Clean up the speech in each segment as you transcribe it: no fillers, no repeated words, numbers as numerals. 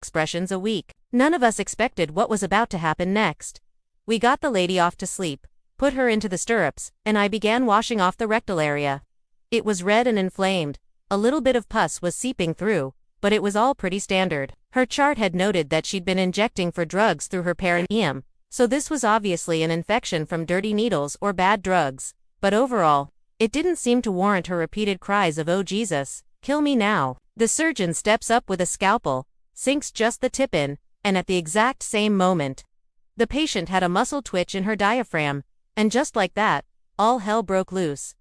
expressions a week. None of us expected what was about to happen next. We got the lady off to sleep, put her into the stirrups, and I began washing off the rectal area. It was red and inflamed. A little bit of pus was seeping through, but it was all pretty standard. Her chart had noted that she'd been injecting for drugs through her perineum, so this was obviously an infection from dirty needles or bad drugs. But overall, it didn't seem to warrant her repeated cries of "Oh Jesus, kill me now." The surgeon steps up with a scalpel, sinks just the tip in, and at the exact same moment, the patient had a muscle twitch in her diaphragm, and just like that, all hell broke loose.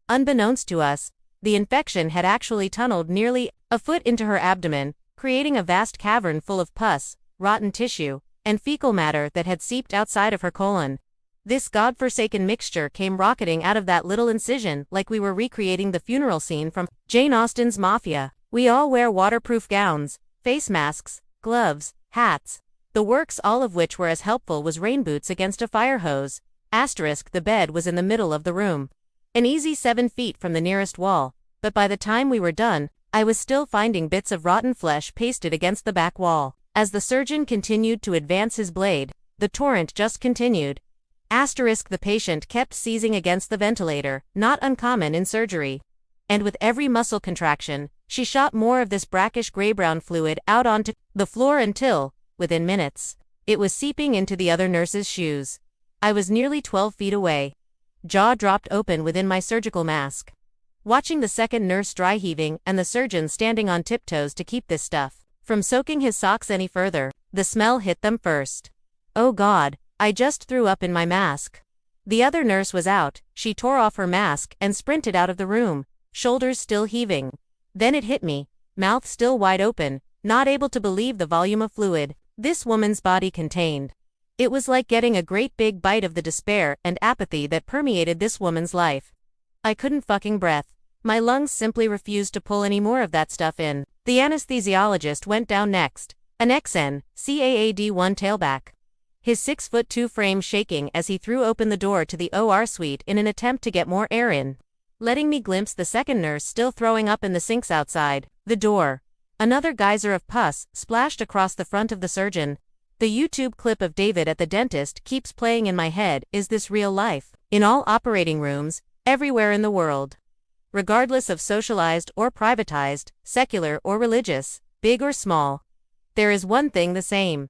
Unbeknownst to us, the infection had actually tunneled nearly a foot into her abdomen, creating a vast cavern full of pus, rotten tissue, and fecal matter that had seeped outside of her colon. This godforsaken mixture came rocketing out of that little incision like we were recreating the funeral scene from Jane Austen's Mafia. We all wear waterproof gowns, face masks, gloves, hats. The works, all of which were as helpful was rain boots against a fire hose. *, the bed was in the middle of the room, an easy 7 feet from the nearest wall, but by the time we were done, I was still finding bits of rotten flesh pasted against the back wall. As the surgeon continued to advance his blade, the torrent just continued. *, the patient kept seizing against the ventilator, not uncommon in surgery. And with every muscle contraction, she shot more of this brackish gray-brown fluid out onto the floor until, within minutes, it was seeping into the other nurse's shoes. I was nearly 12 feet away, jaw dropped open within my surgical mask, watching the second nurse dry heaving and the surgeon standing on tiptoes to keep this stuff from soaking his socks any further. The smell hit them first. Oh God, I just threw up in my mask. The other nurse was out. She tore off her mask and sprinted out of the room, shoulders still heaving. Then it hit me, mouth still wide open, not able to believe the volume of fluid this woman's body contained. It was like getting a great big bite of the despair and apathy that permeated this woman's life. I couldn't fucking breathe. My lungs simply refused to pull any more of that stuff in. The anesthesiologist went down next, an XN/CAAD1 tailback, his 6'2" frame shaking as he threw open the door to the OR suite in an attempt to get more air in, letting me glimpse the second nurse still throwing up in the sinks outside the door. Another geyser of pus splashed across the front of the surgeon. The YouTube clip of David at the dentist keeps playing in my head. Is this real life? In all operating rooms, everywhere in the world, regardless of socialized or privatized, secular or religious, big or small, there is one thing the same.